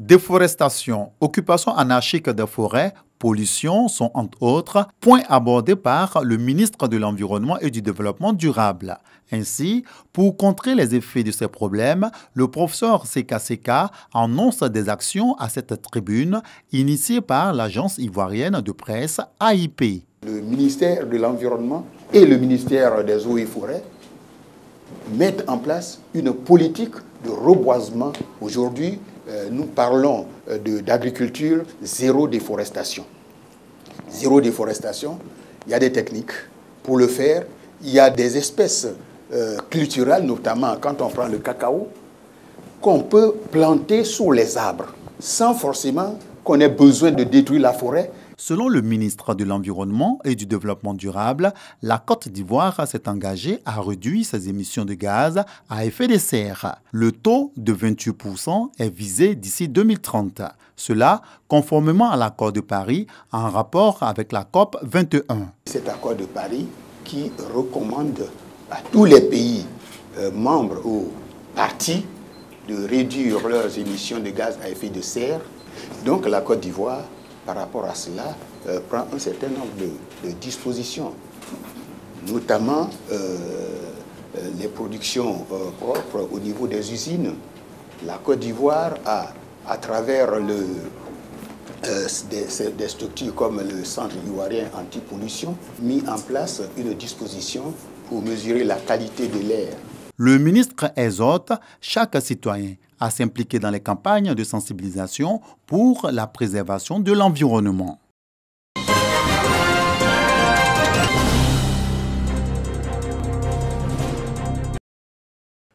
Déforestation, occupation anarchique des forêts, pollution sont entre autres points abordés par le ministre de l'Environnement et du Développement durable. Ainsi, pour contrer les effets de ces problèmes, le professeur Seka Seka annonce des actions à cette tribune initiée par l'agence ivoirienne de presse AIP. Le ministère de l'Environnement et le ministère des Eaux et Forêts mettent en place une politique de reboisement. Aujourd'hui, nous parlons d'agriculture zéro déforestation. Zéro déforestation, il y a des techniques pour le faire. Il y a des espèces culturelles, notamment quand on prend le cacao, qu'on peut planter sous les arbres, sans forcément qu'on ait besoin de détruire la forêt. Selon le ministre de l'Environnement et du Développement durable, la Côte d'Ivoire s'est engagée à réduire ses émissions de gaz à effet de serre. Le taux de 28% est visé d'ici 2030. Cela conformément à l'accord de Paris en rapport avec la COP 21. Cet accord de Paris qui recommande à tous les pays membres ou parties de réduire leurs émissions de gaz à effet de serre. Donc la Côte d'Ivoire, par rapport à cela, prend un certain nombre de dispositions, notamment les productions propres au niveau des usines. La Côte d'Ivoire a, à travers des structures comme le Centre ivoirien anti-pollution, mis en place une disposition pour mesurer la qualité de l'air. Le ministre exhorte chaque citoyen à s'impliquer dans les campagnes de sensibilisation pour la préservation de l'environnement.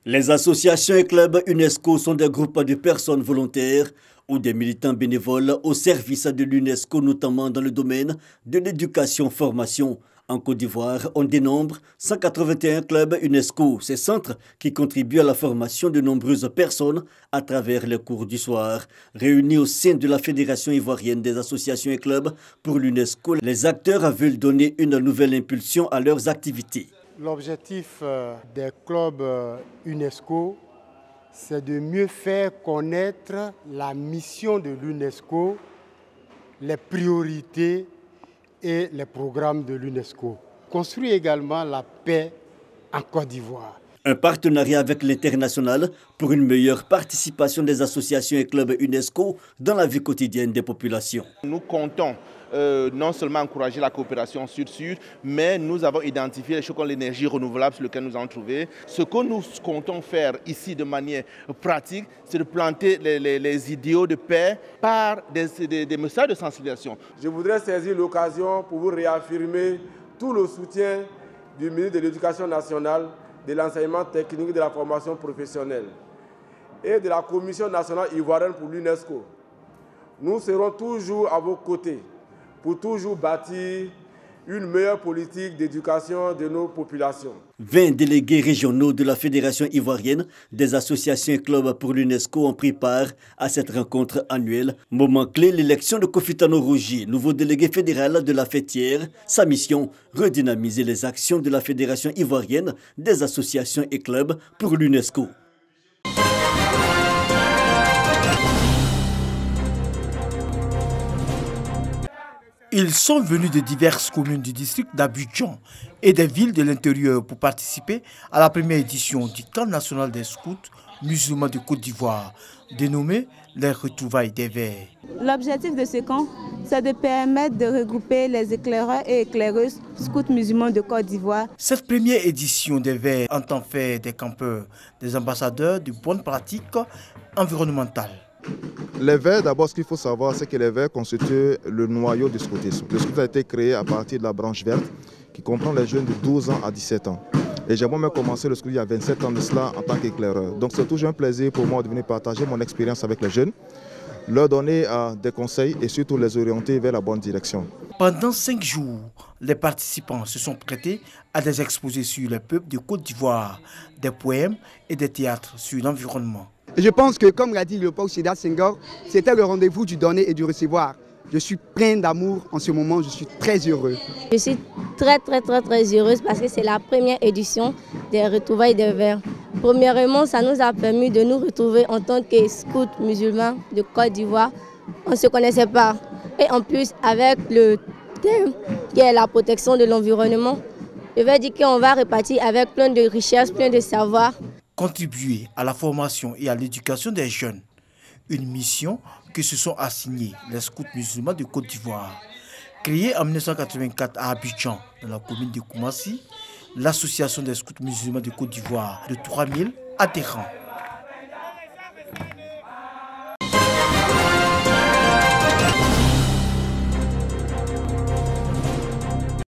Les associations et clubs UNESCO sont des groupes de personnes volontaires ou des militants bénévoles au service de l'UNESCO, notamment dans le domaine de l'éducation-formation. En Côte d'Ivoire, on dénombre 181 clubs UNESCO, ces centres qui contribuent à la formation de nombreuses personnes à travers les cours du soir. Réunis au sein de la Fédération ivoirienne des associations et clubs pour l'UNESCO, les acteurs veulent donner une nouvelle impulsion à leurs activités. L'objectif des clubs UNESCO, c'est de mieux faire connaître la mission de l'UNESCO, les priorités et les programmes de l'UNESCO. Construire également la paix en Côte d'Ivoire. Un partenariat avec l'international pour une meilleure participation des associations et clubs UNESCO dans la vie quotidienne des populations. Nous comptons non seulement encourager la coopération sud-sud, mais nous avons identifié les choses comme l'énergie renouvelable sur lesquelles nous avons trouvé. Ce que nous comptons faire ici de manière pratique, c'est de planter les idéaux de paix par des messages de sensibilisation. Je voudrais saisir l'occasion pour vous réaffirmer tout le soutien du ministre de l'Éducation nationale, de l'enseignement technique et de la formation professionnelle et de la Commission nationale ivoirienne pour l'UNESCO. Nous serons toujours à vos côtés pour toujours bâtir une meilleure politique d'éducation de nos populations. 20 délégués régionaux de la Fédération ivoirienne des associations et clubs pour l'UNESCO ont pris part à cette rencontre annuelle. Moment clé, l'élection de Kofi Tano Roji, nouveau délégué fédéral de la fêtière. Sa mission, redynamiser les actions de la Fédération ivoirienne des associations et clubs pour l'UNESCO. Ils sont venus de diverses communes du district d'Abidjan et des villes de l'intérieur pour participer à la première édition du camp national des scouts musulmans de Côte d'Ivoire, dénommé les retrouvailles des Verts. L'objectif de ce camp, c'est de permettre de regrouper les éclaireurs et éclaireuses scouts musulmans de Côte d'Ivoire. Cette première édition des Verts entend faire des campeurs des ambassadeurs de bonnes pratiques environnementales. Les Verts, d'abord, ce qu'il faut savoir, c'est que les Verts constituent le noyau du scoutisme. Le scout a été créé à partir de la branche verte qui comprend les jeunes de 12 ans à 17 ans. Et j'ai moi-même commencé le scout il y a 27 ans de cela en tant qu'éclaireur. Donc c'est toujours un plaisir pour moi de venir partager mon expérience avec les jeunes, leur donner des conseils et surtout les orienter vers la bonne direction. Pendant 5 jours, les participants se sont prêtés à des exposés sur les peuples de Côte d'Ivoire, des poèmes et des théâtres sur l'environnement. Je pense que, comme l'a dit Léopold Sédar Senghor, c'était le rendez-vous du donner et du recevoir. Je suis plein d'amour en ce moment, je suis très heureux. Je suis très heureuse parce que c'est la première édition des retrouvailles des Verts. Premièrement, ça nous a permis de nous retrouver en tant que scouts musulmans de Côte d'Ivoire. On ne se connaissait pas. Et en plus, avec le thème qui est la protection de l'environnement, je vais dire qu'on va repartir avec plein de richesses, plein de savoirs. Contribuer à la formation et à l'éducation des jeunes. Une mission que se sont assignés les scouts musulmans de Côte d'Ivoire. Créée en 1984 à Abidjan, dans la commune de Koumassi, l'association des scouts musulmans de Côte d'Ivoire de 3000 adhérents.